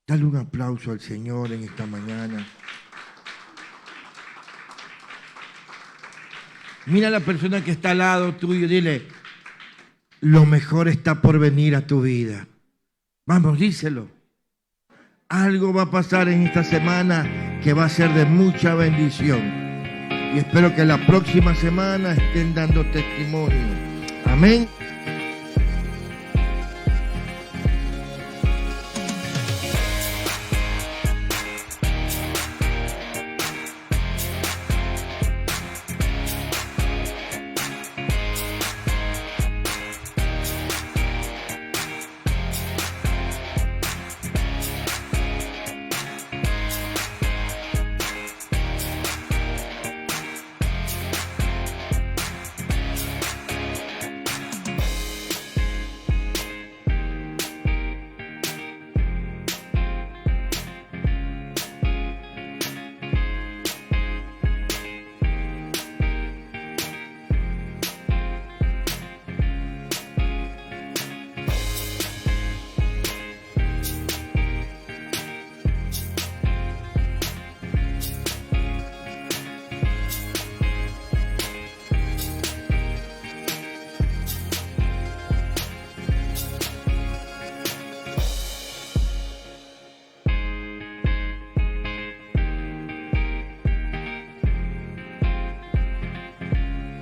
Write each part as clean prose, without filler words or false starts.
Dale un aplauso al Señor en esta mañana. Mira a la persona que está al lado tuyo y dile, lo mejor está por venir a tu vida. Vamos, díselo. Algo va a pasar en esta semana que va a ser de mucha bendición. Y espero que la próxima semana estén dando testimonio. Amén.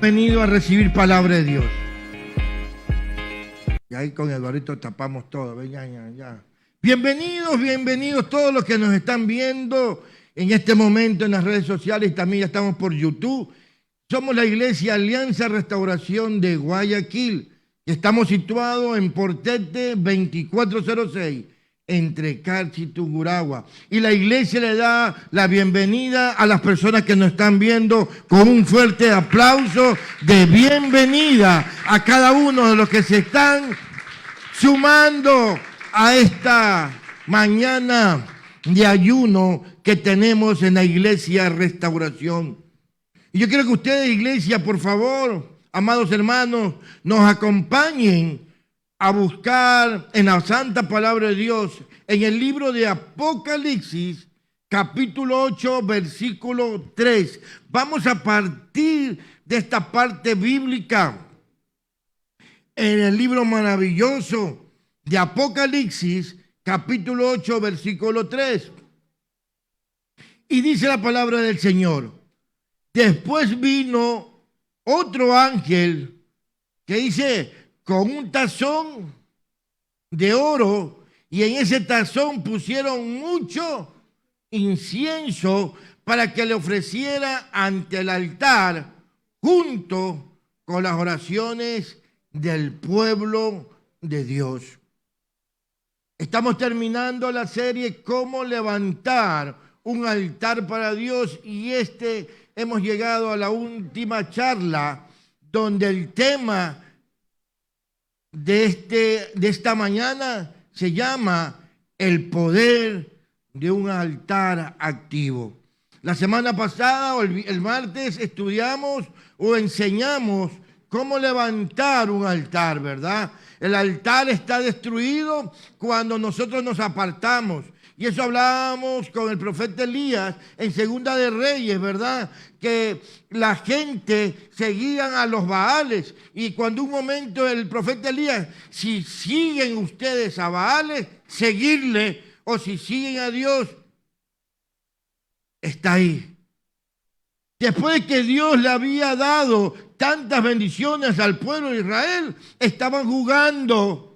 Venido a recibir palabra de Dios. Y ahí con Eduardito tapamos todo. Ven, ya. Bienvenidos todos los que nos están viendo en este momento en las redes sociales. También ya estamos por YouTube. Somos la Iglesia Alianza Restauración de Guayaquil. Estamos situados en Portete 2406. Entre Carchi y Tungurahua. Y la iglesia le da la bienvenida a las personas que nos están viendo con un fuerte aplauso de bienvenida a cada uno de los que se están sumando a esta mañana de ayuno que tenemos en la Iglesia Restauración. Y yo quiero que ustedes, iglesia, por favor, amados hermanos, nos acompañen a buscar en la santa palabra de Dios, en el libro de Apocalipsis, capítulo 8, versículo 3. Vamos a partir de esta parte bíblica en el libro maravilloso de Apocalipsis, capítulo 8, versículo 3. Y dice la palabra del Señor: después vino otro ángel que dice, con un tazón de oro, y en ese tazón pusieron mucho incienso para que le ofreciera ante el altar junto con las oraciones del pueblo de Dios. Estamos terminando la serie Cómo levantar un altar para Dios, y hemos llegado a la última charla donde el tema de esta mañana se llama el poder de un altar activo. La semana pasada, o el martes, estudiamos o enseñamos cómo levantar un altar, ¿verdad? El altar está destruido cuando nosotros nos apartamos. Y eso hablábamos con el profeta Elías en Segunda de Reyes, ¿verdad? Que la gente seguía a los Baales. Y cuando un momento el profeta Elías, si siguen ustedes a Baales, seguirle, o si siguen a Dios, está ahí. Después de que Dios le había dado tantas bendiciones al pueblo de Israel, estaban jugando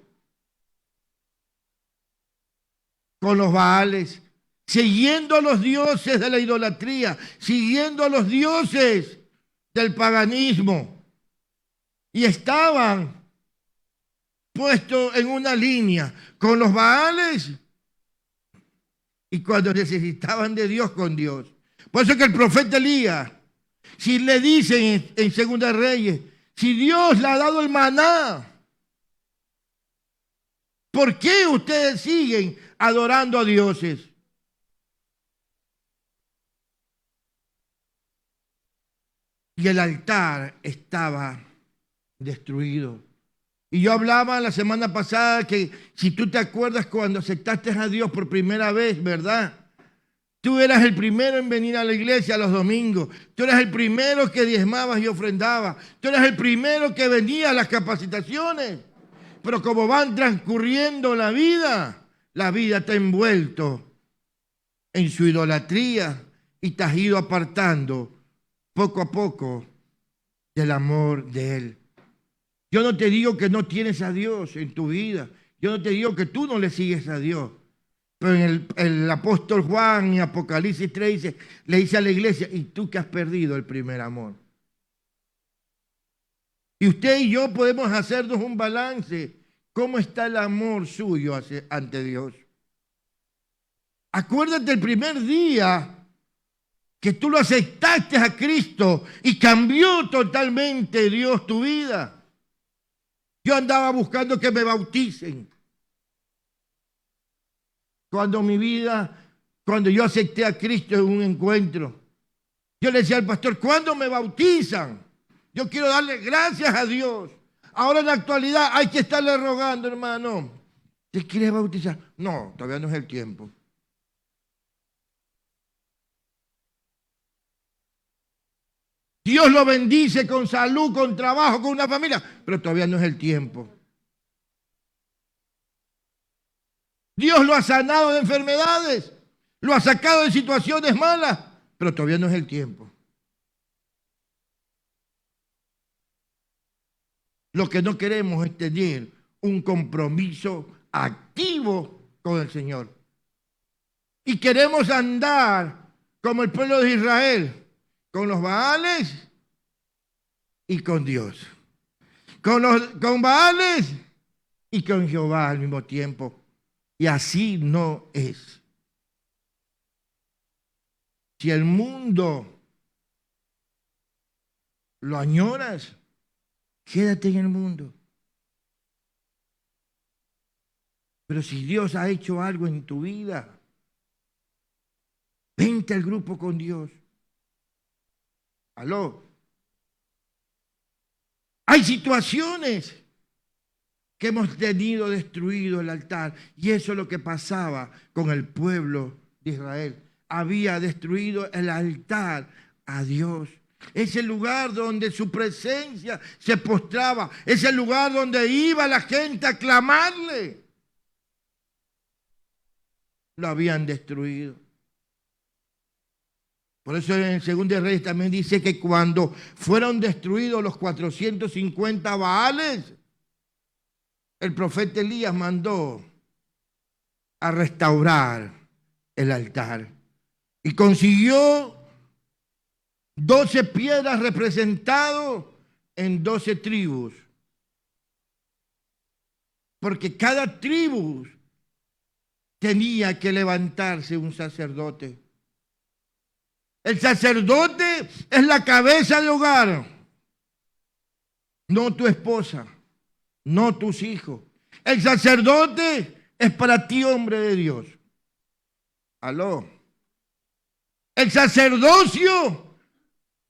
con los Baales, siguiendo a los dioses de la idolatría, siguiendo a los dioses del paganismo. Y estaban puestos en una línea con los Baales y cuando necesitaban de Dios, con Dios. Por eso que el profeta Elías, si le dicen en Segunda Reyes, si Dios le ha dado el maná, ¿por qué ustedes siguen adorando a dioses? Y el altar estaba destruido. Y yo hablaba la semana pasada que si tú te acuerdas cuando aceptaste a Dios por primera vez, ¿verdad? Tú eras el primero en venir a la iglesia los domingos. Tú eras el primero que diezmabas y ofrendabas. Tú eras el primero que venía a las capacitaciones. Pero como van transcurriendo la vida te ha envuelto en su idolatría y te has ido apartando poco a poco del amor de Él. Yo no te digo que no tienes a Dios en tu vida. Yo no te digo que tú no le sigues a Dios. Pero en el apóstol Juan en Apocalipsis 3 le dice a la iglesia, ¿y tú que has perdido el primer amor? Y usted y yo podemos hacernos un balance. ¿Cómo está el amor suyo ante Dios? Acuérdate el primer día que tú lo aceptaste a Cristo y cambió totalmente Dios tu vida. Yo andaba buscando que me bauticen. Cuando yo acepté a Cristo en un encuentro, yo le decía al pastor, ¿cuándo me bautizan? Yo quiero darle gracias a Dios. Ahora en la actualidad hay que estarle rogando, hermano. ¿Te quieres bautizar? No, todavía no es el tiempo. Dios lo bendice con salud, con trabajo, con una familia, pero todavía no es el tiempo. Dios lo ha sanado de enfermedades, lo ha sacado de situaciones malas, pero todavía no es el tiempo. Lo que no queremos es tener un compromiso activo con el Señor. Y queremos andar como el pueblo de Israel, con los Baales y con Dios. Con Baales y con Jehová al mismo tiempo. Y así no es. Si el mundo lo añoras, quédate en el mundo. Pero si Dios ha hecho algo en tu vida, vente al grupo con Dios. Aló. Hay situaciones que hemos tenido destruido el altar. Y eso es lo que pasaba con el pueblo de Israel. Había destruido el altar a Dios. Es el lugar donde su presencia se postraba. Es el lugar donde iba la gente a clamarle. Lo habían destruido. Por eso en el 2 de Reyes también dice que cuando fueron destruidos los 450 Baales, el profeta Elías mandó a restaurar el altar y consiguió 12 piedras representadas en 12 tribus. Porque cada tribu tenía que levantarse un sacerdote. El sacerdote es la cabeza de hogar, no tu esposa, no tus hijos. El sacerdote es para ti, hombre de Dios. Aló. El sacerdocio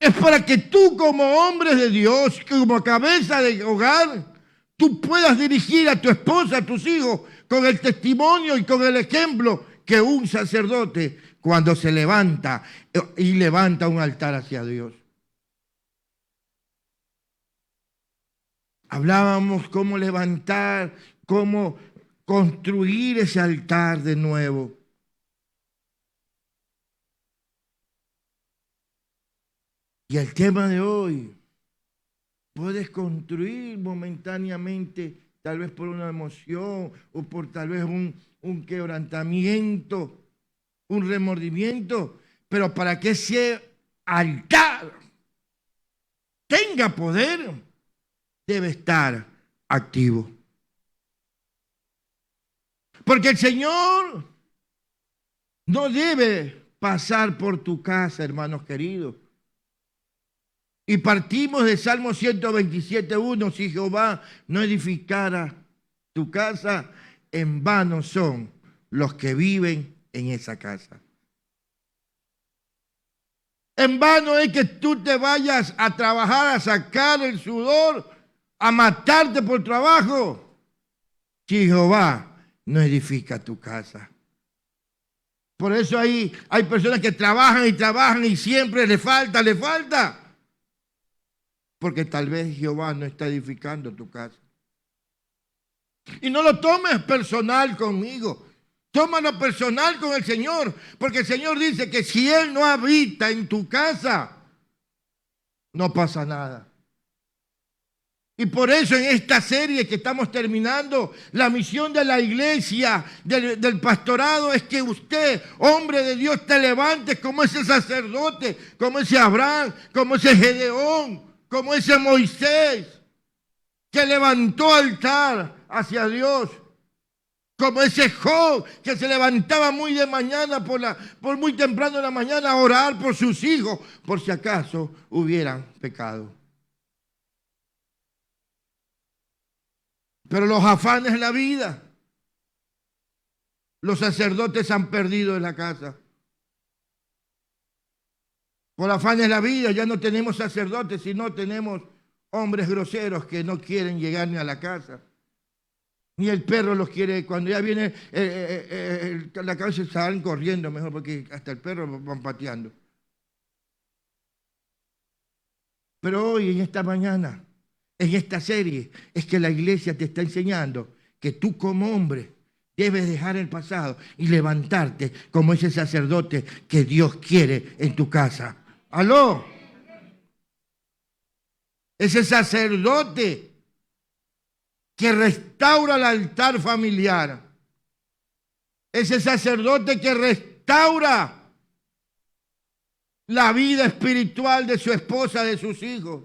es para que tú como hombre de Dios, como cabeza de hogar, tú puedas dirigir a tu esposa, a tus hijos, con el testimonio y con el ejemplo que un sacerdote cuando se levanta y levanta un altar hacia Dios. Hablábamos cómo levantar, cómo construir ese altar de nuevo. Y el tema de hoy, puedes construir momentáneamente, tal vez por una emoción o por tal vez un quebrantamiento, un remordimiento, pero para que ese altar tenga poder, debe estar activo. Porque el Señor no debe pasar por tu casa, hermanos queridos. Y partimos de Salmo 127:1, si Jehová no edificara tu casa, en vano son los que viven en esa casa. En vano es que tú te vayas a trabajar, a sacar el sudor a matarte por trabajo si Jehová no edifica tu casa. Por eso hay personas que trabajan y siempre le falta. Porque tal vez Jehová no está edificando tu casa. Y no lo tomes personal conmigo. Tómalo personal con el Señor. Porque el Señor dice que si Él no habita en tu casa, no pasa nada. Y por eso en esta serie que estamos terminando, la misión de la iglesia, del pastorado, es que usted, hombre de Dios, te levantes como ese sacerdote, como ese Abraham, como ese Gedeón, como ese Moisés, que levantó altar hacia Dios, como ese Job, que se levantaba muy de mañana, por muy temprano en la mañana, a orar por sus hijos, por si acaso hubieran pecado. Pero los afanes de la vida, los sacerdotes han perdido en la casa. Por afanes de la vida ya no tenemos sacerdotes, sino tenemos hombres groseros que no quieren llegar ni a la casa. Ni el perro los quiere, cuando ya viene la cabeza salen corriendo mejor, porque hasta el perro van pateando. Pero hoy, en esta mañana, en esta serie, es que la iglesia te está enseñando que tú como hombre debes dejar el pasado y levantarte como ese sacerdote que Dios quiere en tu casa. ¡Aló! Ese sacerdote que restaura el altar familiar. Ese sacerdote que restaura la vida espiritual de su esposa, de sus hijos.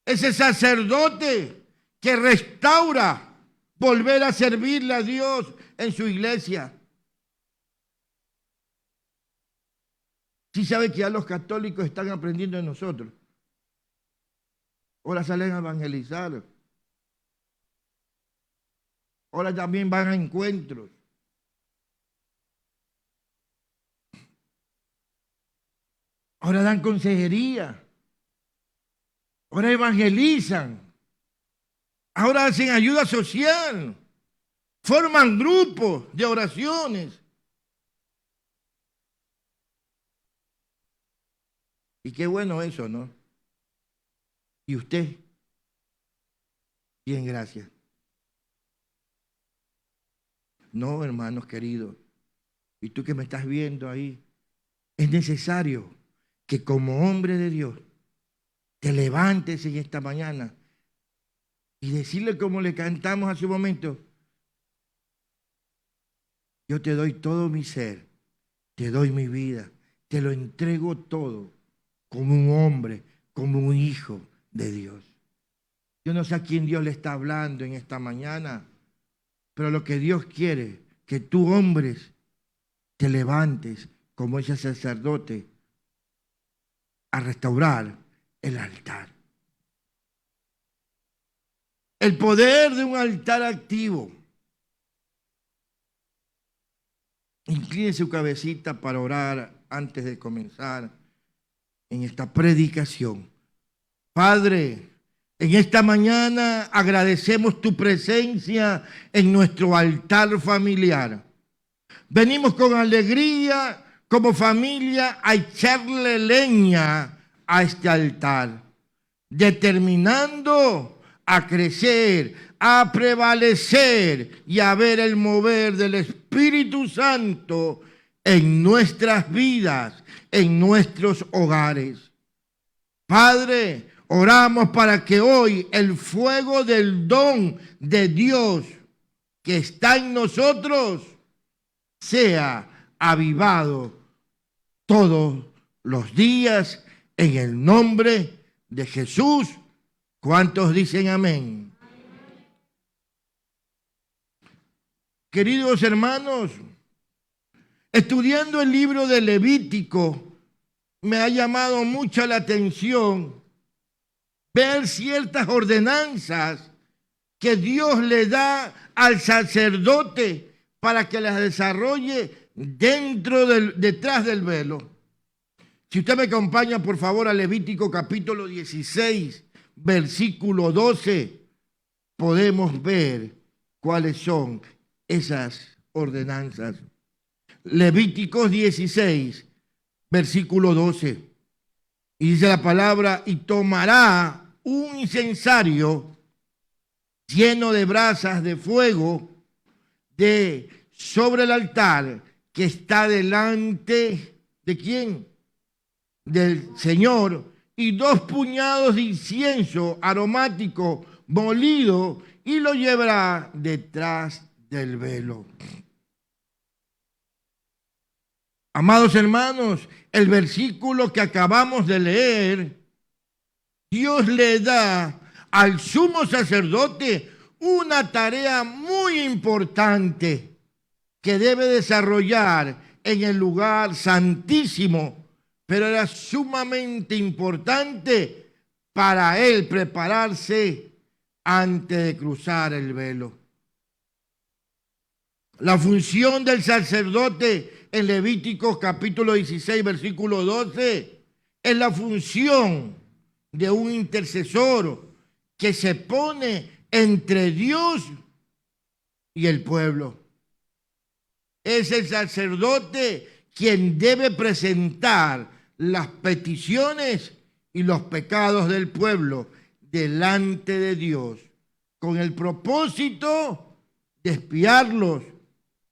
Ese sacerdote que restaura volver a servirle a Dios en su iglesia. Sí sabe que ya los católicos están aprendiendo de nosotros. Ahora salen a evangelizar. Ahora también van a encuentros. Ahora dan consejería. Ahora evangelizan. Ahora hacen ayuda social. Forman grupos de oraciones. Y qué bueno eso, ¿no? Y usted, bien, gracias. No, hermanos queridos, y tú que me estás viendo ahí, es necesario que como hombre de Dios te levantes en esta mañana y decirle como le cantamos hace un momento: yo te doy todo mi ser, te doy mi vida, te lo entrego todo como un hombre, como un hijo de Dios. Yo no sé a quién Dios le está hablando en esta mañana, pero lo que Dios quiere, que tú, hombres, te levantes como ese sacerdote a restaurar el altar. El poder de un altar activo. Incline su cabecita para orar antes de comenzar en esta predicación. Padre, en esta mañana agradecemos tu presencia en nuestro altar familiar. Venimos con alegría como familia a echarle leña a este altar, determinando a crecer, a prevalecer y a ver el mover del Espíritu Santo en nuestras vidas, en nuestros hogares. Padre, oramos para que hoy el fuego del don de Dios que está en nosotros sea avivado todos los días en el nombre de Jesús. ¿Cuántos dicen amén? Queridos hermanos, estudiando el libro de Levítico, me ha llamado mucho la atención ver ciertas ordenanzas que Dios le da al sacerdote para que las desarrolle detrás del velo. Si usted me acompaña, por favor, a Levítico capítulo 16, versículo 12, podemos ver cuáles son esas ordenanzas. Levíticos 16, versículo 12. Y dice la palabra, y tomará un incensario lleno de brasas de fuego de sobre el altar que está delante de ¿quién? Del Señor, y 2 puñados de incienso aromático molido, y lo llevará detrás del velo. Amados hermanos, el versículo que acabamos de leer, Dios le da al sumo sacerdote una tarea muy importante que debe desarrollar en el lugar santísimo, pero era sumamente importante para él prepararse antes de cruzar el velo. La función del sacerdote en Levíticos capítulo 16, versículo 12, es la función de un intercesor que se pone entre Dios y el pueblo. Es el sacerdote quien debe presentar las peticiones y los pecados del pueblo delante de Dios, con el propósito de expiarlos,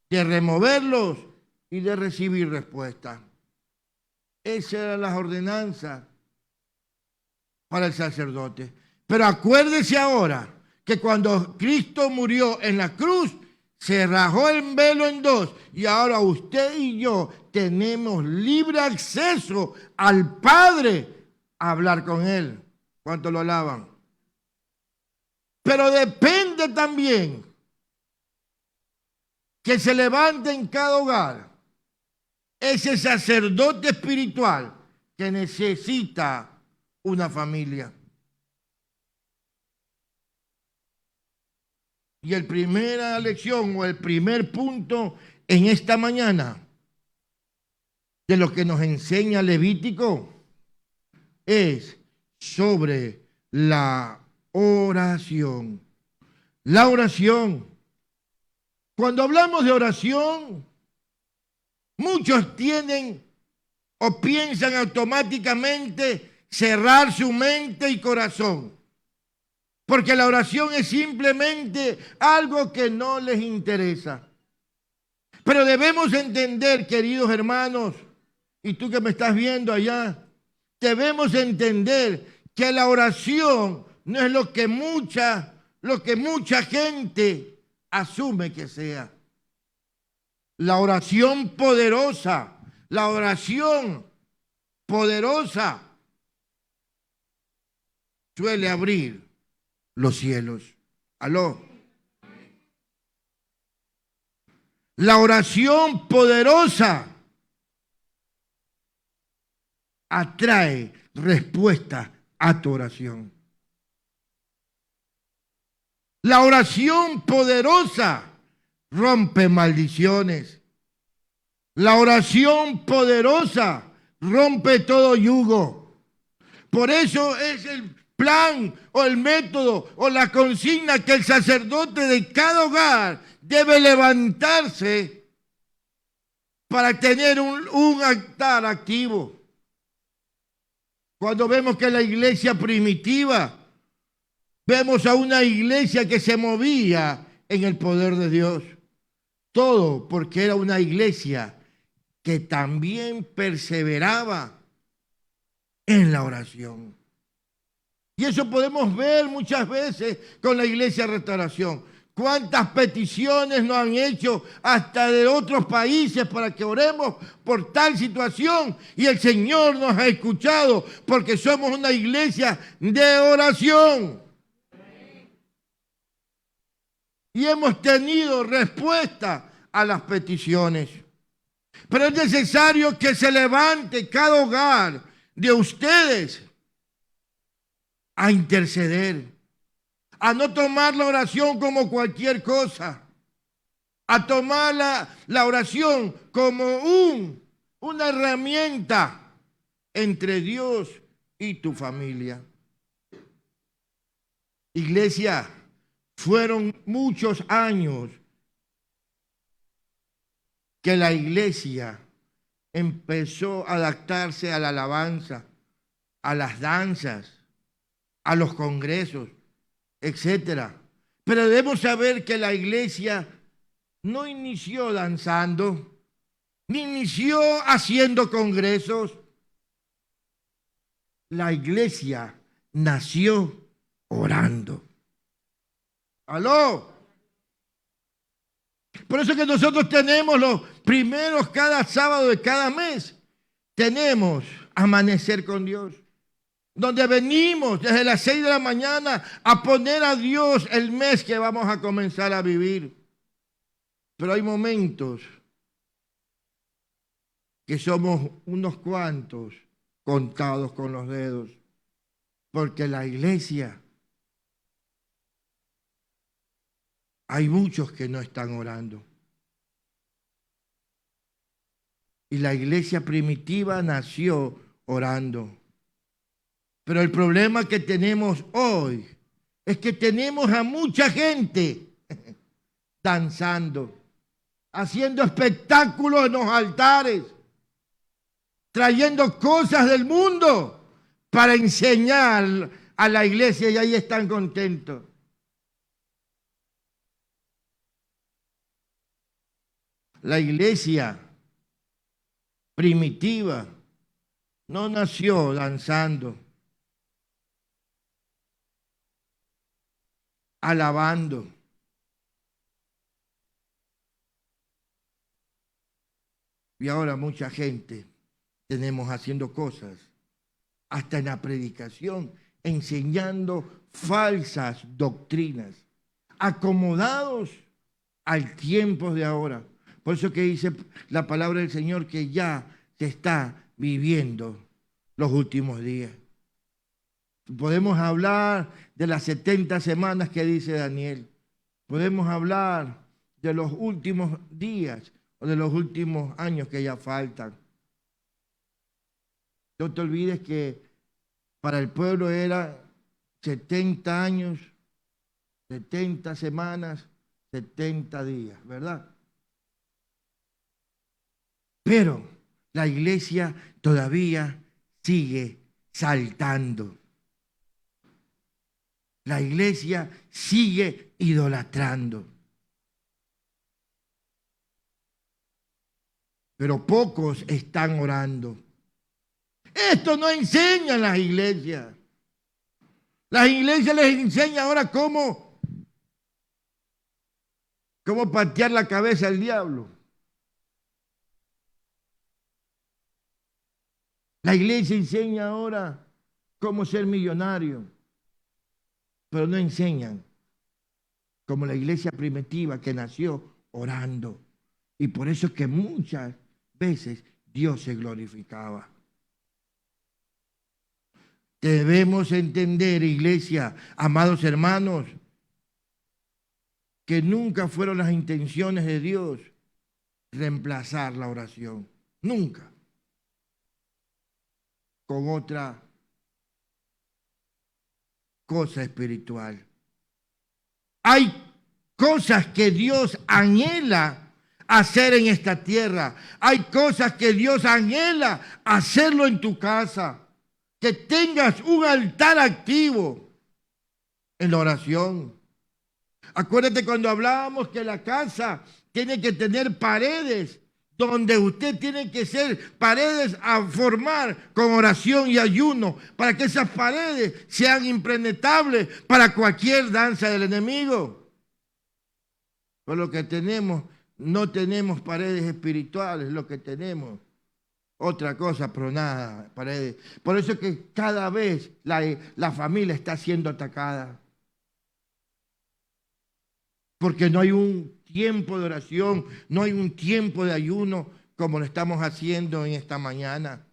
de removerlos y de recibir respuesta. Esas eran las ordenanzas para el sacerdote. Pero acuérdese ahora que cuando Cristo murió en la cruz, se rajó el velo en 2 y ahora usted y yo tenemos libre acceso al Padre a hablar con Él. ¿Cuánto lo alaban? Pero depende también que se levante en cada hogar ese sacerdote espiritual que necesita una familia. Y la primera lección o el primer punto en esta mañana de lo que nos enseña Levítico es sobre la oración. La oración. Cuando hablamos de oración, muchos tienen o piensan automáticamente cerrar su mente y corazón, porque la oración es simplemente algo que no les interesa. Pero debemos entender, queridos hermanos, y tú que me estás viendo allá, debemos entender que la oración no es lo que mucha gente asume que sea. La oración poderosa suele abrir los cielos. ¿Aló? La oración poderosa atrae respuesta a tu oración. La oración poderosa rompe maldiciones. La oración poderosa rompe todo yugo. Por eso es el plan o el método o la consigna que el sacerdote de cada hogar debe levantarse para tener un altar activo. Cuando vemos que la iglesia primitiva, vemos a una iglesia que se movía en el poder de Dios. Todo porque era una iglesia que también perseveraba en la oración. Y eso podemos ver muchas veces con la iglesia Restauración. Cuántas peticiones nos han hecho hasta de otros países para que oremos por tal situación. Y el Señor nos ha escuchado porque somos una iglesia de oración. Y hemos tenido respuesta a las peticiones. Pero es necesario que se levante cada hogar de ustedes a interceder, a no tomar la oración como cualquier cosa, a tomar la oración como una herramienta entre Dios y tu familia. Iglesia, fueron muchos años que la iglesia empezó a adaptarse a la alabanza, a las danzas, a los congresos, etcétera. Pero debemos saber que la iglesia no inició danzando, ni inició haciendo congresos. La iglesia nació orando. ¿Aló? Por eso que nosotros tenemos los primeros cada sábado de cada mes. Tenemos Amanecer con Dios, donde venimos desde las 6 de la mañana a poner a Dios el mes que vamos a comenzar a vivir. Pero hay momentos que somos unos cuantos contados con los dedos, porque la iglesia, hay muchos que no están orando. Y la iglesia primitiva nació orando. Pero el problema que tenemos hoy es que tenemos a mucha gente danzando, haciendo espectáculos en los altares, trayendo cosas del mundo para enseñar a la iglesia, y ahí están contentos. La iglesia primitiva no nació danzando, alabando. Y ahora mucha gente tenemos haciendo cosas, hasta en la predicación, enseñando falsas doctrinas, acomodados al tiempo de ahora. Por eso que dice la palabra del Señor que ya se está viviendo los últimos días. Podemos hablar de las 70 semanas que dice Daniel. Podemos hablar de los últimos días o de los últimos años que ya faltan. No te olvides que para el pueblo era 70 años, 70 semanas, 70 días, ¿verdad? Pero la iglesia todavía sigue saltando. La iglesia sigue idolatrando. Pero pocos están orando. Esto no enseñan las iglesias. Las iglesias les enseñan ahora cómo patear la cabeza al diablo. La iglesia enseña ahora cómo ser millonario, pero no enseñan como la iglesia primitiva que nació orando. Y por eso es que muchas veces Dios se glorificaba. Debemos entender, iglesia, amados hermanos, que nunca fueron las intenciones de Dios reemplazar la oración. Nunca. Con otra cosa espiritual. Hay cosas que Dios anhela hacer en esta tierra. Hay cosas que Dios anhela hacerlo en tu casa. Que tengas un altar activo en la oración. Acuérdate cuando hablábamos que la casa tiene que tener paredes, donde usted tiene que ser paredes a formar con oración y ayuno, para que esas paredes sean impenetrables para cualquier danza del enemigo. Por lo que tenemos, no tenemos paredes espirituales, lo que tenemos otra cosa, pero nada, paredes. Por eso es que cada vez la familia está siendo atacada. Porque no hay un tiempo de oración, no hay un tiempo de ayuno como lo estamos haciendo en esta mañana.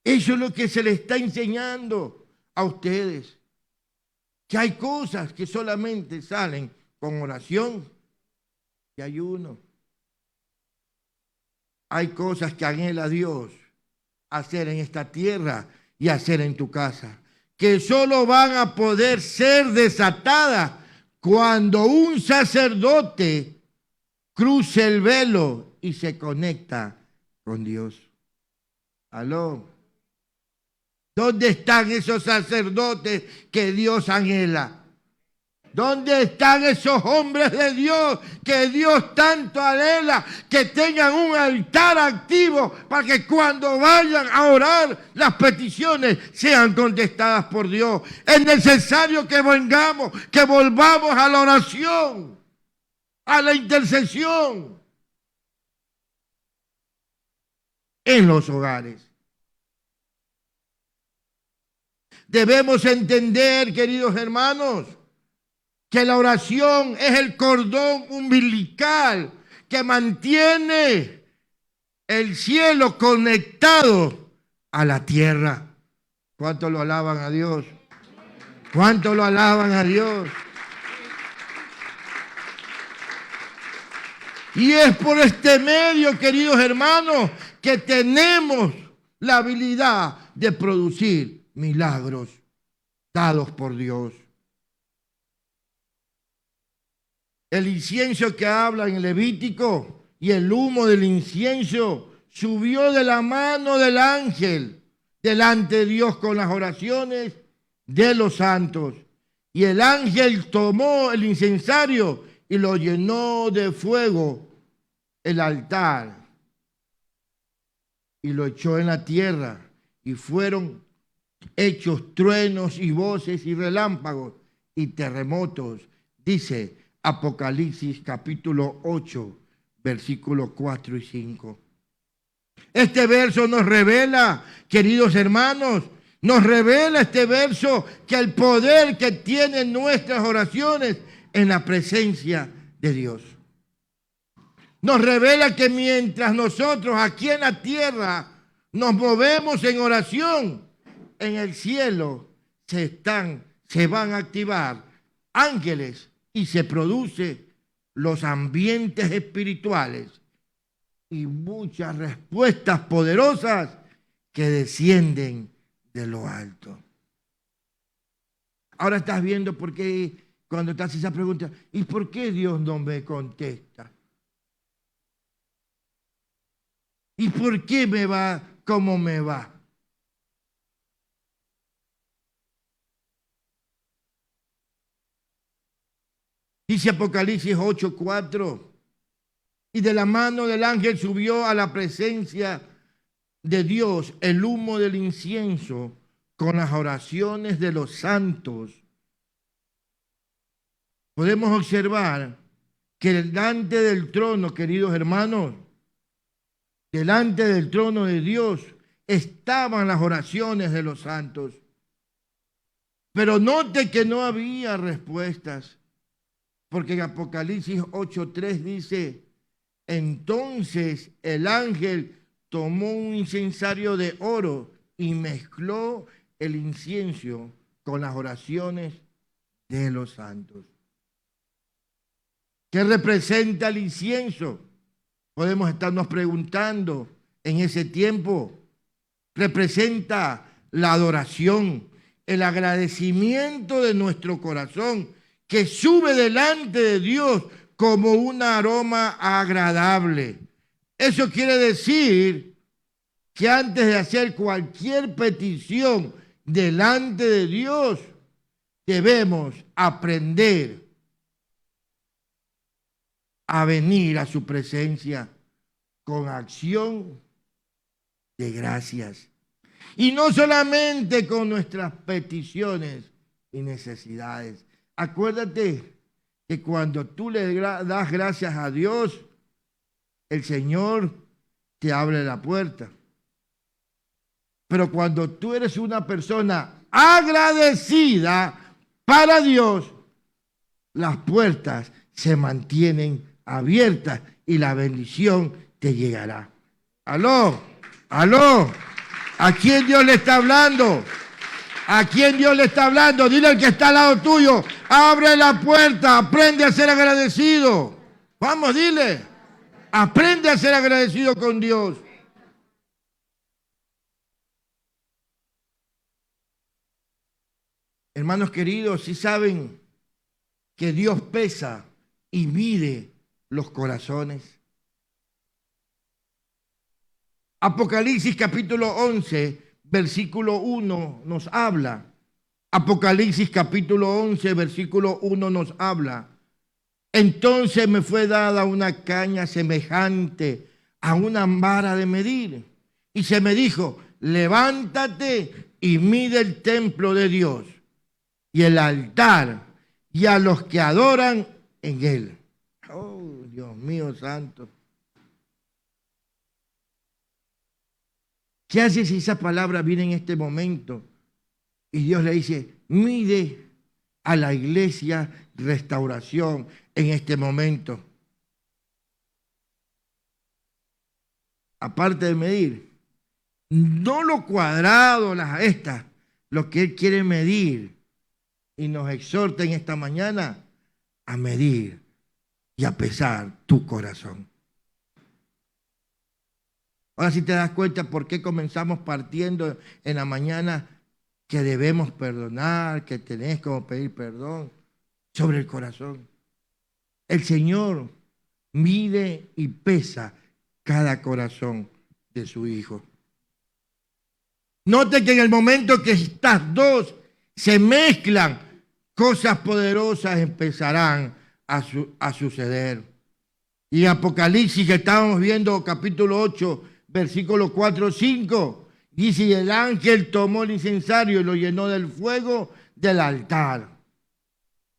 Eso es lo que se le está enseñando a ustedes. Que hay cosas que solamente salen con oración y ayuno. Hay cosas que anhela Dios hacer en esta tierra y hacer en tu casa. que solo van a poder ser desatadas cuando un sacerdote cruce el velo y se conecta con Dios. ¿Aló? ¿Dónde están esos sacerdotes que Dios anhela? ¿Dónde están esos hombres de Dios que Dios tanto anhela que tengan un altar activo para que cuando vayan a orar las peticiones sean contestadas por Dios? Es necesario que vengamos, que volvamos a la oración, a la intercesión en los hogares. Debemos entender, queridos hermanos, que la oración es el cordón umbilical que mantiene el cielo conectado a la tierra. ¿Cuánto lo alaban a Dios? ¿Cuánto lo alaban a Dios? Y es por este medio, queridos hermanos, que tenemos la habilidad de producir milagros dados por Dios. El incienso que habla en Levítico y el humo del incienso subió de la mano del ángel delante de Dios con las oraciones de los santos. Y el ángel tomó el incensario y lo llenó de fuego el altar y lo echó en la tierra, y fueron hechos truenos y voces y relámpagos y terremotos, dice Apocalipsis capítulo 8, versículos 4 y 5. Este verso nos revela, queridos hermanos, nos revela este verso que el poder que tienen nuestras oraciones en la presencia de Dios. Nos revela que mientras nosotros aquí en la tierra nos movemos en oración, en el cielo se van a activar ángeles y se producen los ambientes espirituales y muchas respuestas poderosas que descienden de lo alto. Ahora estás viendo por qué cuando te haces esa pregunta, ¿y por qué Dios no me contesta? ¿Y por qué me va como me va? Dice Apocalipsis 8:4, y de la mano del ángel subió a la presencia de Dios el humo del incienso con las oraciones de los santos. Podemos observar que delante del trono, queridos hermanos, delante del trono de Dios estaban las oraciones de los santos. Pero note que no había respuestas. Porque en Apocalipsis 8:3 dice, entonces el ángel tomó un incensario de oro y mezcló el incienso con las oraciones de los santos. ¿Qué representa el incienso? Podemos estarnos preguntando en ese tiempo. Representa la adoración, el agradecimiento de nuestro corazón, que sube delante de Dios como un aroma agradable. Eso quiere decir que antes de hacer cualquier petición delante de Dios, debemos aprender a venir a su presencia con acción de gracias. Y no solamente con nuestras peticiones y necesidades. Acuérdate que cuando tú le das gracias a Dios, el Señor te abre la puerta. Pero cuando tú eres una persona agradecida para Dios, las puertas se mantienen abiertas y la bendición te llegará. Aló, aló, ¿a quién Dios le está hablando? ¿A quién Dios le está hablando? Dile al que está al lado tuyo, abre la puerta, aprende a ser agradecido. Vamos, dile, aprende a ser agradecido con Dios. Hermanos queridos, si saben que Dios pesa y mide los corazones. Apocalipsis capítulo 11, versículo 1 nos habla. Apocalipsis capítulo 11, versículo 1 nos habla. Entonces me fue dada una caña semejante a una vara de medir. Y se me dijo, levántate y mide el templo de Dios y el altar y a los que adoran en él. Oh, Dios mío santo. ¿Qué hace si esa palabra viene en este momento? Y Dios le dice, mide a la iglesia Restauración en este momento. Aparte de medir, no lo cuadrado, lo que Él quiere medir. Y nos exhorta en esta mañana a medir y a pesar tu corazón. Ahora sí te das cuenta por qué comenzamos partiendo en la mañana que debemos perdonar, que tenés como pedir perdón sobre el corazón. El Señor mide y pesa cada corazón de su Hijo. Note que en el momento que estas dos se mezclan, cosas poderosas empezarán a suceder. Y en Apocalipsis, que estábamos viendo, capítulo 8, versículo 4, 5, dice, y el ángel tomó el incensario y lo llenó del fuego del altar.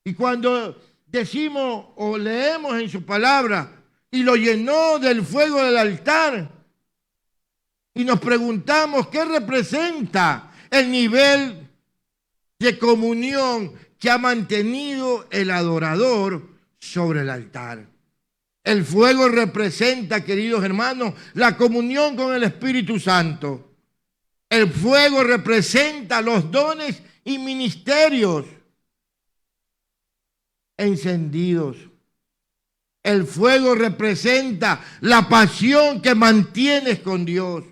Y cuando decimos o leemos en su palabra, y lo llenó del fuego del altar, y nos preguntamos qué representa el nivel de comunión que ha mantenido el adorador sobre el altar. El fuego representa, queridos hermanos, la comunión con el Espíritu Santo. El fuego representa los dones y ministerios encendidos. El fuego representa la pasión que mantienes con Dios.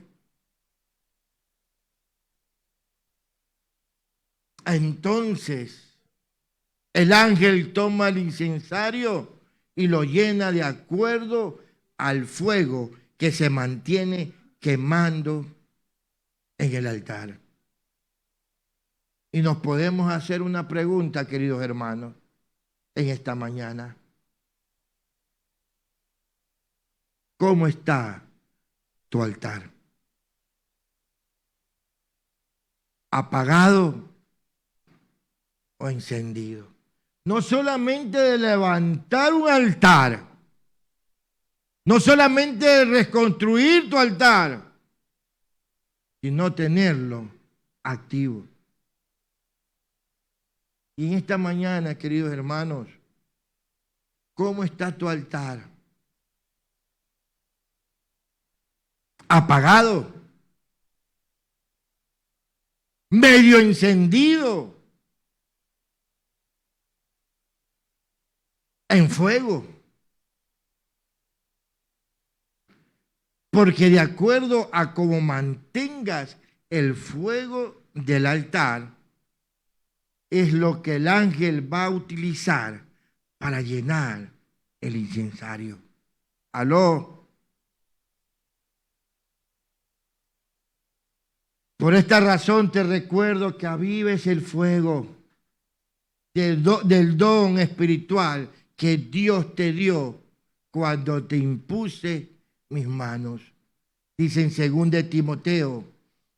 Entonces, el ángel toma el incensario y lo llena de acuerdo al fuego que se mantiene quemando en el altar. Y nos podemos hacer una pregunta, queridos hermanos, en esta mañana. ¿Cómo está tu altar? ¿Apagado o encendido? No solamente de levantar un altar, no solamente de reconstruir tu altar, sino tenerlo activo. Y en esta mañana, queridos hermanos, ¿cómo está tu altar? ¿Apagado? ¿Medio encendido? ¿En fuego? Porque de acuerdo a cómo mantengas el fuego del altar, es lo que el ángel va a utilizar para llenar el incensario. ¿Aló? Por esta razón te recuerdo que avives el fuego del don espiritual que Dios te dio cuando te impuse mis manos. Dice en 2 de Timoteo,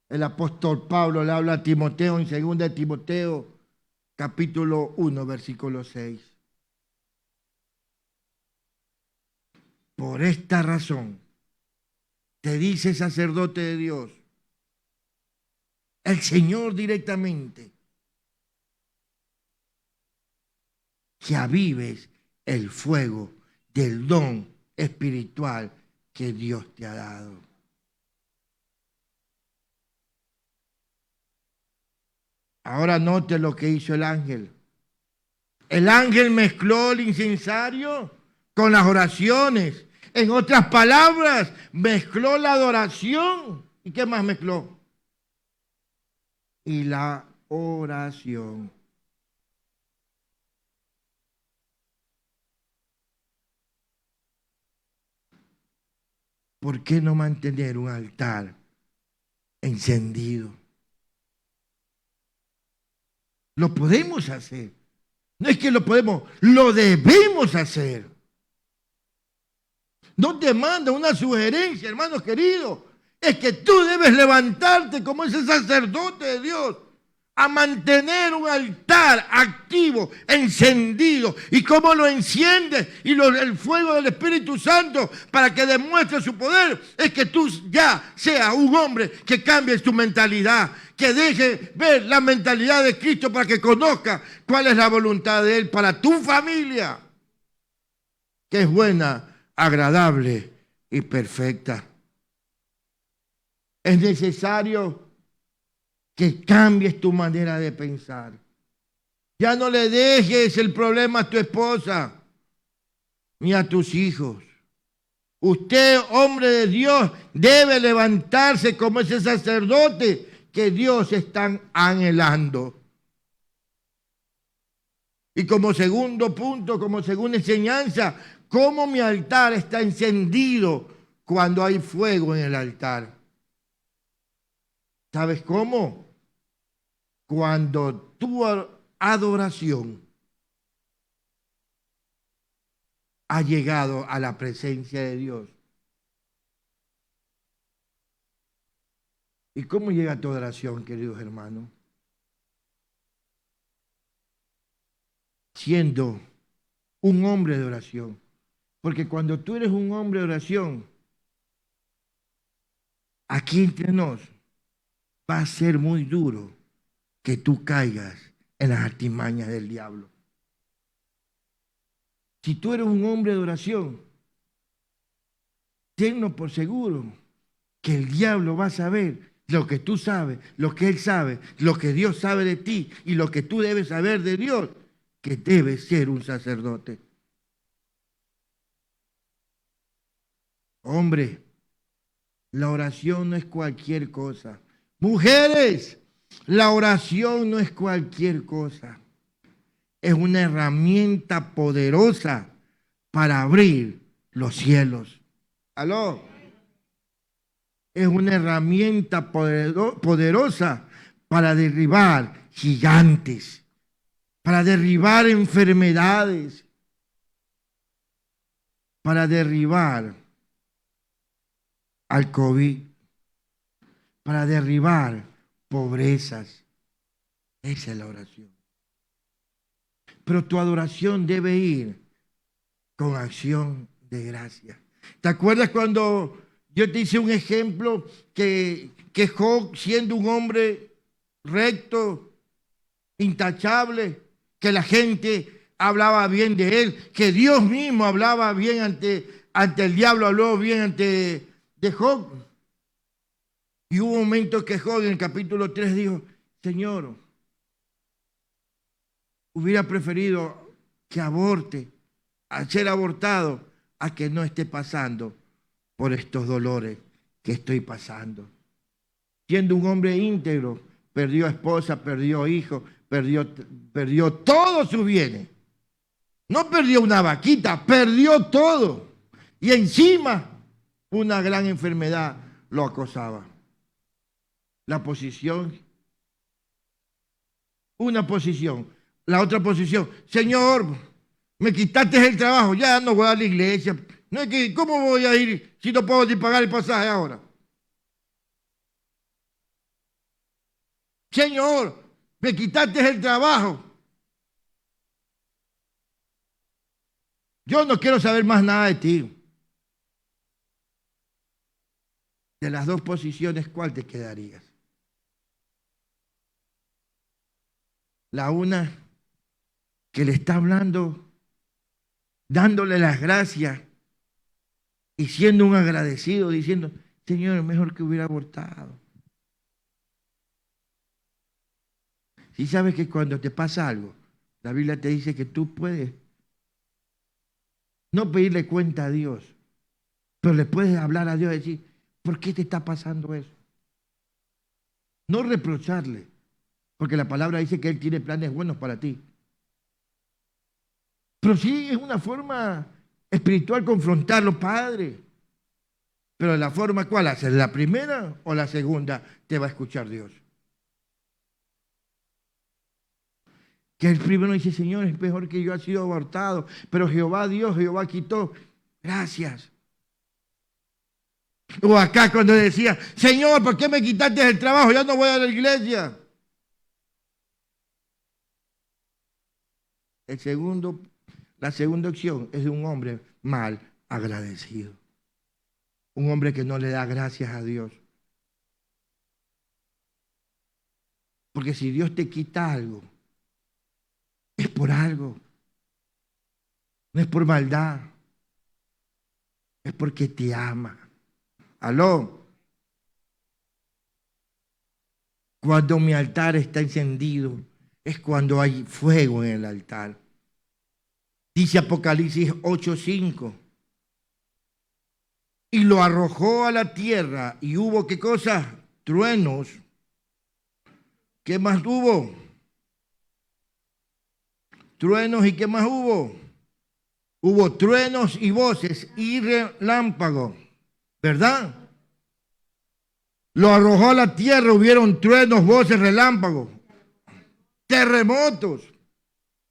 el apóstol Pablo le habla a Timoteo en 2 de Timoteo, capítulo 1, versículo 6. Por esta razón, te dice sacerdote de Dios, el Señor directamente, que avives el fuego del don espiritual que Dios te ha dado. Ahora note lo que hizo el ángel. El ángel mezcló el incensario con las oraciones. En otras palabras, mezcló la adoración. ¿Y qué más mezcló? Y la oración. ¿por qué no mantener un altar encendido? Lo podemos hacer. No es que lo podemos, lo debemos hacer. No te manda una sugerencia, hermanos queridos. Es que tú debes levantarte como ese sacerdote de Dios a mantener un altar activo, encendido. ¿Y cómo lo enciendes? Y el fuego del Espíritu Santo para que demuestre su poder es que tú ya seas un hombre que cambie tu mentalidad, que deje ver la mentalidad de Cristo para que conozca cuál es la voluntad de Él para tu familia, que es buena, agradable y perfecta. Es necesario que cambies tu manera de pensar. Ya no le dejes el problema a tu esposa ni a tus hijos. Usted, hombre de Dios, debe levantarse como ese sacerdote que Dios está anhelando. Y como segundo punto, como segunda enseñanza, cómo mi altar está encendido cuando hay fuego en el altar. ¿Sabes cómo? Cuando tu adoración ha llegado a la presencia de Dios. ¿Y cómo llega tu adoración, queridos hermanos? Siendo un hombre de oración. Porque cuando tú eres un hombre de oración, aquí entre nos, va a ser muy duro que tú caigas en las artimañas del diablo. Si tú eres un hombre de oración, tenlo por seguro que el diablo va a saber lo que tú sabes, lo que él sabe, lo que Dios sabe de ti y lo que tú debes saber de Dios, que debes ser un sacerdote. Hombre, la oración no es cualquier cosa. Mujeres, la oración no es cualquier cosa. Es una herramienta poderosa para abrir los cielos. ¿Aló? Es una herramienta poderosa para derribar gigantes, para derribar enfermedades, para derribar al COVID, para derribar pobrezas. Esa es la oración. Pero tu adoración debe ir con acción de gracia. ¿Te acuerdas cuando yo te hice un ejemplo que Job, siendo un hombre recto, intachable, que la gente hablaba bien de él, que Dios mismo hablaba bien ante el diablo, habló bien de Job? Y hubo un momento que Job en el capítulo 3 dijo: Señor, hubiera preferido que aborte, a ser abortado, a que no esté pasando por estos dolores que estoy pasando. Siendo un hombre íntegro, perdió esposa, perdió hijos, perdió todos sus bienes. No perdió una vaquita, perdió todo. Y encima una gran enfermedad lo acosaba. La posición, una posición. La otra posición: Señor, me quitaste el trabajo, ya no voy a la iglesia. No es que, ¿cómo voy a ir si no puedo ni pagar el pasaje ahora? Señor, me quitaste el trabajo. Yo no quiero saber más nada de ti. De las dos posiciones, ¿cuál te quedarías? La una que le está hablando, dándole las gracias y siendo un agradecido, diciendo: Señor, mejor que hubiera abortado. Si sabes que cuando te pasa algo, la Biblia te dice que tú puedes no pedirle cuenta a Dios, pero le puedes hablar a Dios y decir: ¿por qué te está pasando eso? No reprocharle, porque la palabra dice que Él tiene planes buenos para ti. Pero sí es una forma espiritual confrontarlo: Padre, Pero la forma, ¿cuál haces? ¿La primera o la segunda te va a escuchar Dios? Que el primero dice, Señor, es mejor que yo haya sido abortado, pero Jehová Dios, Jehová quitó. Gracias. O acá cuando decía, Señor, ¿por qué me quitaste el trabajo? Ya no voy a la iglesia. La segunda opción es de un hombre mal agradecido. Un hombre que no le da gracias a Dios. Porque si Dios te quita algo, es por algo. No es por maldad. Es porque te ama. Aló. Cuando mi altar está encendido, es cuando hay fuego en el altar. Dice Apocalipsis 8:5. Y lo arrojó a la tierra y hubo, ¿qué cosa? Truenos. ¿Qué más hubo? Truenos, ¿y qué más hubo? Hubo truenos y voces y relámpagos, ¿verdad? Lo arrojó a la tierra, hubieron truenos, voces, relámpagos, terremotos.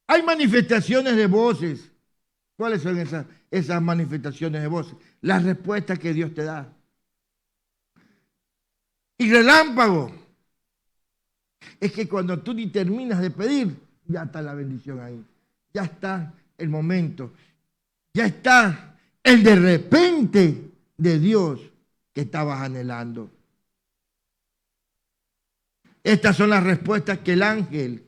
Hay manifestaciones de voces. ¿Cuáles son esas manifestaciones de voces? Las respuestas que Dios te da. Y relámpagos. Es que cuando tú ni terminas de pedir, ya está la bendición ahí. Ya está el momento. Ya está el de repente de Dios que estabas anhelando. Estas son las respuestas que el ángel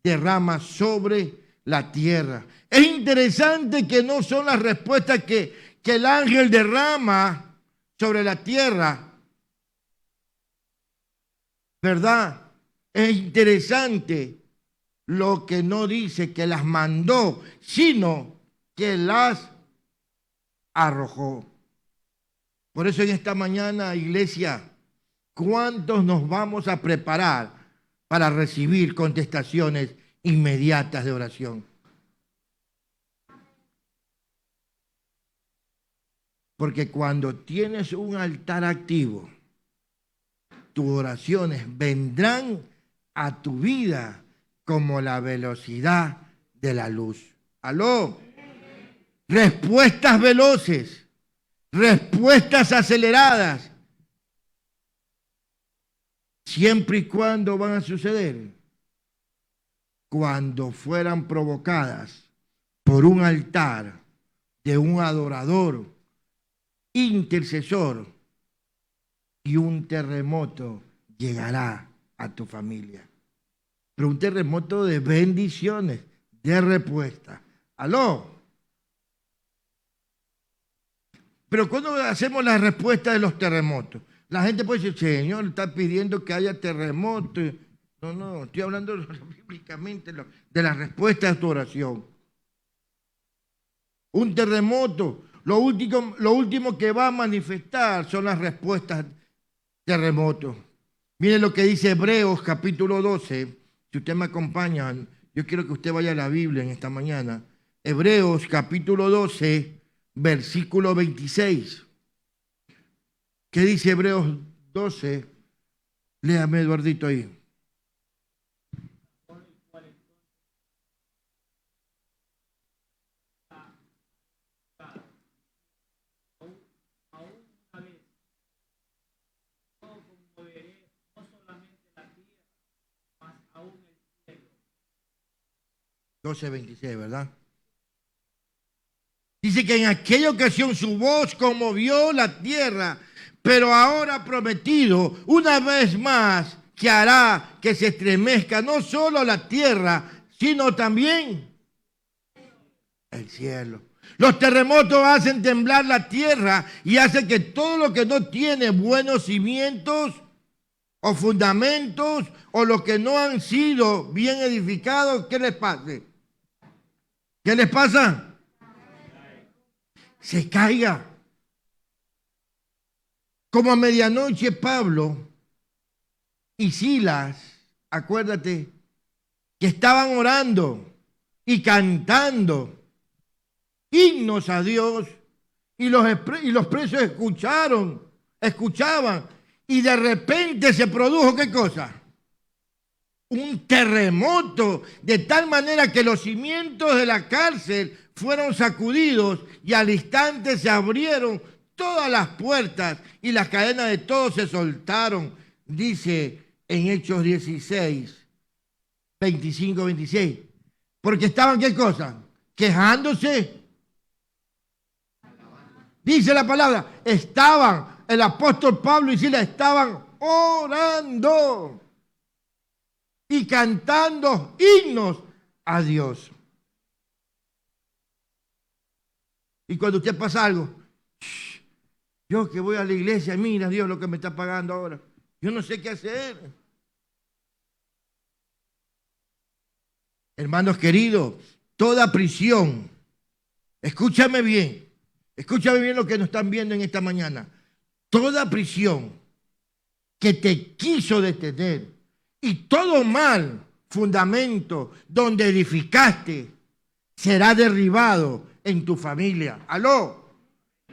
derrama sobre la tierra. Es interesante que no son las respuestas que el ángel derrama sobre la tierra, ¿verdad? Es interesante lo que no dice que las mandó, sino que las arrojó. Por eso en esta mañana, iglesia, ¿cuántos nos vamos a preparar para recibir contestaciones inmediatas de oración? Porque cuando tienes un altar activo, tus oraciones vendrán a tu vida como la velocidad de la luz. ¿Aló? Respuestas veloces, respuestas aceleradas, siempre y cuando van a suceder, cuando fueran provocadas por un altar de un adorador, intercesor, y un terremoto llegará a tu familia. Pero un terremoto de bendiciones, de respuesta. ¿Aló? Pero cuando hacemos la respuesta de los terremotos, la gente puede decir, Señor, está pidiendo que haya terremotos. No, estoy hablando bíblicamente de la respuesta a tu oración. Un terremoto, lo último que va a manifestar son las respuestas terremotos. Miren lo que dice Hebreos capítulo 12. Si usted me acompaña, yo quiero que usted vaya a la Biblia en esta mañana. Hebreos capítulo 12, versículo 26. ¿Qué dice Hebreos 12? Léame, Eduardito, ahí. (Hebreos 12:26), ¿verdad? Dice que en aquella ocasión su voz conmovió la tierra, pero ahora ha prometido una vez más que hará que se estremezca no solo la tierra, sino también el cielo. Los terremotos hacen temblar la tierra y hacen que todo lo que no tiene buenos cimientos o fundamentos o los que no han sido bien edificados, ¿qué les pase? ¿Qué les pasa? Se caiga. Como a medianoche Pablo y Silas, acuérdate, que estaban orando y cantando himnos a Dios y los presos escucharon escuchaban, y de repente se produjo, ¿qué cosa? Un terremoto, de tal manera que los cimientos de la cárcel fueron sacudidos y al instante se abrieron todas las puertas y las cadenas de todos se soltaron, dice en Hechos 16, 25, 26. Porque estaban, ¿qué cosa? Quejándose. Dice la palabra, estaban, el apóstol Pablo y Silas estaban orando y cantando himnos a Dios. Y cuando usted pasa algo, yo que voy a la iglesia, mira Dios lo que me está pagando ahora. Yo no sé qué hacer. Hermanos queridos, toda prisión, escúchame bien lo que nos están viendo en esta mañana. Toda prisión que te quiso detener y todo mal fundamento donde edificaste será derribado en tu familia. ¡Aló!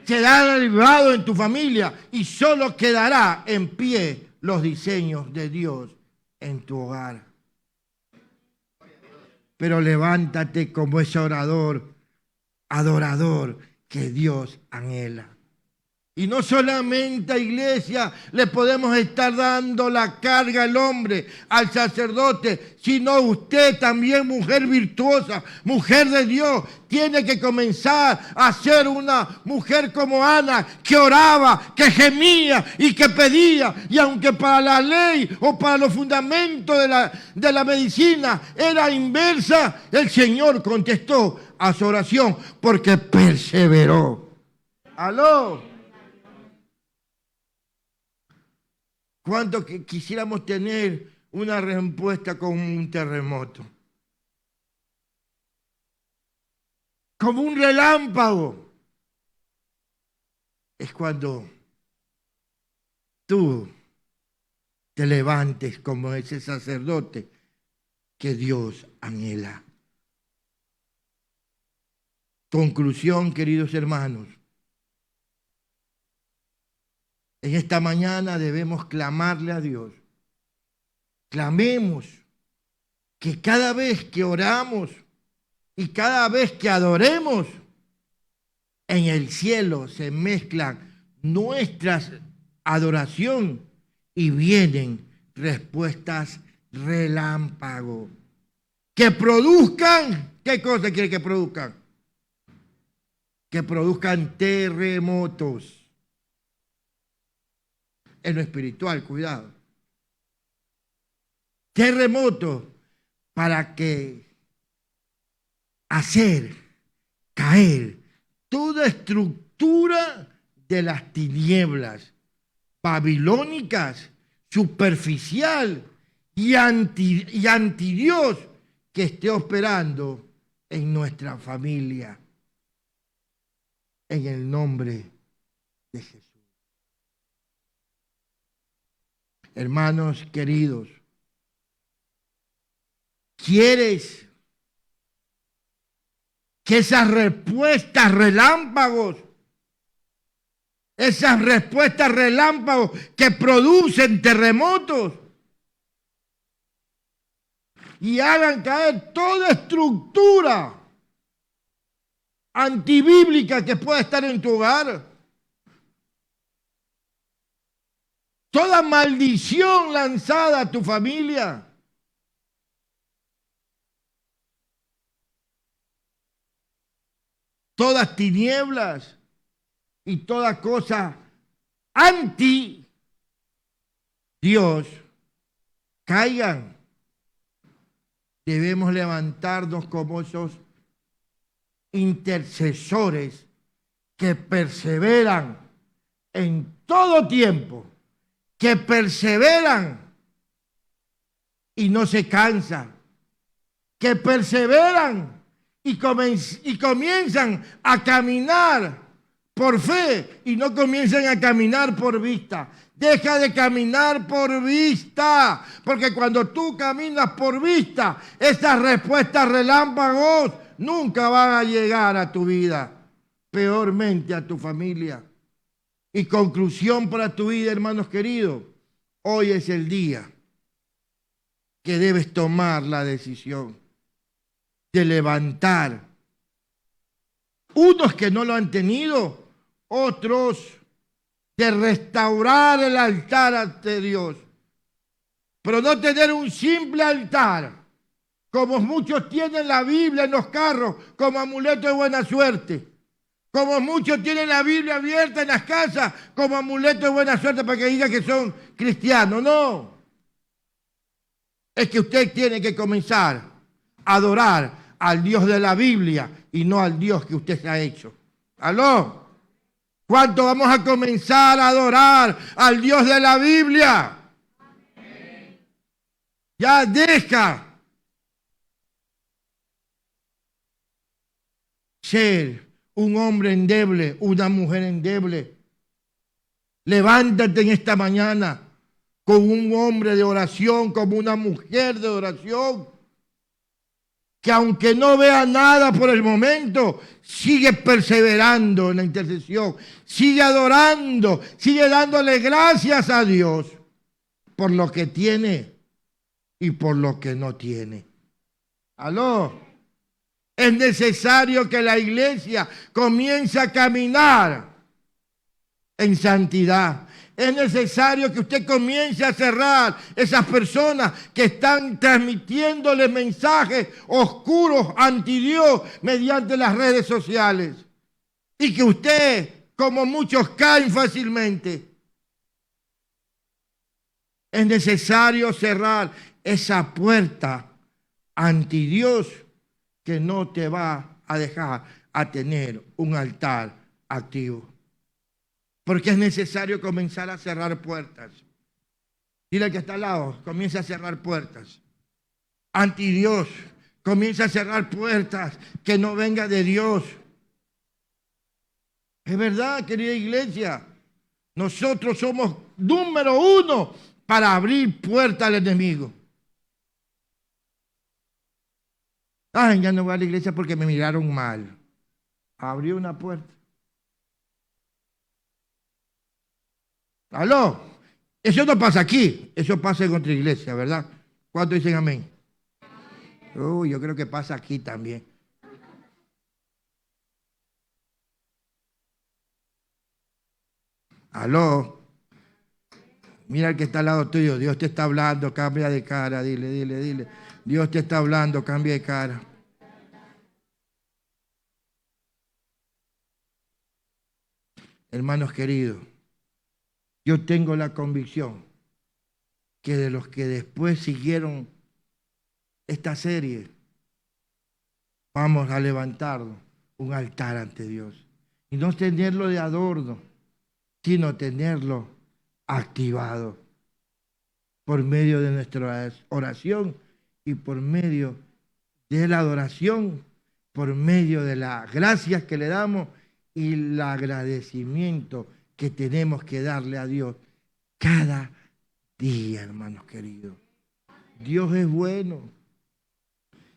Será derribado en tu familia y solo quedará en pie los diseños de Dios en tu hogar. Pero levántate como ese orador, adorador que Dios anhela. Y no solamente a iglesia le podemos estar dando la carga al hombre, al sacerdote, sino usted también, mujer virtuosa, mujer de Dios, tiene que comenzar a ser una mujer como Ana, que oraba, que gemía y que pedía. Y aunque para la ley o para los fundamentos de la medicina era inversa, el Señor contestó a su oración porque perseveró. ¡Aló! ¿Cuánto quisiéramos tener una respuesta como un terremoto? Como un relámpago. Es cuando tú te levantes como ese sacerdote que Dios anhela. Conclusión, queridos hermanos. En esta mañana debemos clamarle a Dios. Clamemos que cada vez que oramos y cada vez que adoremos, en el cielo se mezclan nuestras adoración y vienen respuestas relámpago. Que produzcan, ¿qué cosa quiere que produzcan? Que produzcan terremotos. En lo espiritual, cuidado. Terremotos para que hacer caer toda estructura de las tinieblas babilónicas, superficial y anti Dios que esté operando en nuestra familia. En el nombre de Jesús. Hermanos queridos, ¿quieres que esas respuestas relámpagos que producen terremotos y hagan caer toda estructura antibíblica que pueda estar en tu hogar? Toda maldición lanzada a tu familia. Todas tinieblas y toda cosa anti Dios caigan. Debemos levantarnos como esos intercesores que perseveran en todo tiempo, que perseveran y no se cansan, que perseveran y comienzan a caminar por fe y no comienzan a caminar por vista. Deja de caminar por vista, porque cuando tú caminas por vista, esas respuestas relámpagos nunca van a llegar a tu vida, peormente a tu familia. Y conclusión para tu vida, hermanos queridos. Hoy es el día que debes tomar la decisión de levantar. Unos que no lo han tenido, otros de restaurar el altar ante Dios. Pero no tener un simple altar, como muchos tienen la Biblia en los carros, como amuleto de buena suerte. Como muchos tienen la Biblia abierta en las casas, como amuleto de buena suerte para que digan que son cristianos. No. Es que usted tiene que comenzar a adorar al Dios de la Biblia y no al Dios que usted se ha hecho. ¿Aló? ¿Cuánto vamos a comenzar a adorar al Dios de la Biblia? Ya deja ser un hombre endeble, una mujer endeble. Levántate en esta mañana como un hombre de oración, como una mujer de oración, que aunque no vea nada por el momento, sigue perseverando en la intercesión, sigue adorando, sigue dándole gracias a Dios por lo que tiene y por lo que no tiene. ¿Aló? Es necesario que la iglesia comience a caminar en santidad. Es necesario que usted comience a cerrar esas personas que están transmitiéndole mensajes oscuros anti Dios mediante las redes sociales. Y que usted, como muchos, caen fácilmente. Es necesario cerrar esa puerta anti Dios que no te va a dejar a tener un altar activo. Porque es necesario comenzar a cerrar puertas. Dile al que está al lado, comienza a cerrar puertas. Anti Dios, comienza a cerrar puertas que no venga de Dios. Es verdad, querida iglesia, nosotros somos número uno para abrir puertas al enemigo. Ay, ya no voy a la iglesia porque me miraron mal. Abrió una puerta. ¿Aló? Eso no pasa aquí, eso pasa en otra iglesia, ¿verdad? ¿Cuántos dicen amén? Yo creo que pasa aquí también. ¿Aló? Mira el que está al lado tuyo, Dios te está hablando, cambia de cara, dile. Dios te está hablando, cambia de cara. Hermanos queridos, yo tengo la convicción que de los que después siguieron esta serie, vamos a levantar un altar ante Dios. Y no tenerlo de adorno, sino tenerlo activado por medio de nuestra oración y por medio de la adoración, por medio de las gracias que le damos y el agradecimiento que tenemos que darle a Dios cada día, hermanos queridos. Dios es bueno.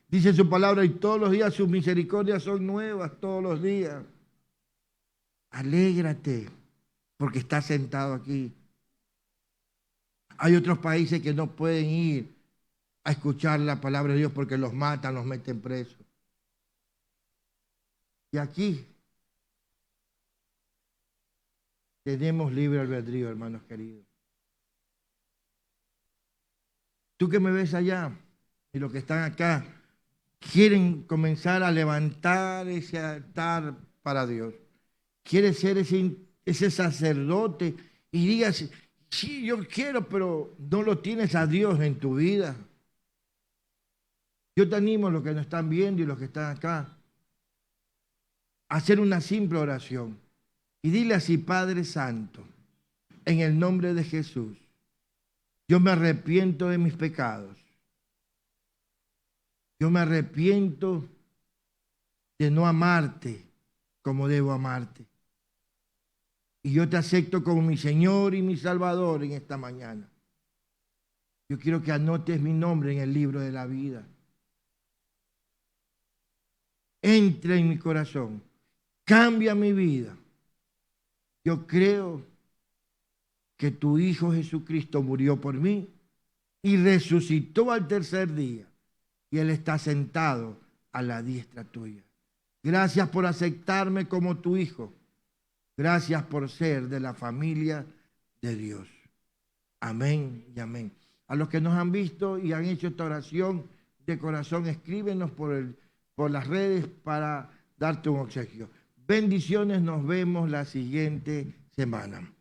Dice su palabra, y todos los días sus misericordias son nuevas, todos los días. Alégrate, porque estás sentado aquí. Hay otros países que no pueden ir a escuchar la palabra de Dios porque los matan, los meten presos. Y aquí tenemos libre albedrío, hermanos queridos. Tú que me ves allá y los que están acá quieren comenzar a levantar ese altar para Dios. Quieres ser ese sacerdote y digas, sí, yo quiero, pero no lo tienes a Dios en tu vida. Yo te animo, los que nos están viendo y los que están acá, a hacer una simple oración. Y dile así, Padre Santo, en el nombre de Jesús, yo me arrepiento de mis pecados. Yo me arrepiento de no amarte como debo amarte. Y yo te acepto como mi Señor y mi Salvador en esta mañana. Yo quiero que anotes mi nombre en el libro de la vida. Entra en mi corazón. Cambia mi vida. Yo creo que tu Hijo Jesucristo murió por mí y resucitó al tercer día. Y Él está sentado a la diestra tuya. Gracias por aceptarme como tu hijo. Gracias por ser de la familia de Dios. Amén y amén. A los que nos han visto y han hecho esta oración de corazón, escríbenos por las redes para darte un obsequio. Bendiciones, nos vemos la siguiente semana.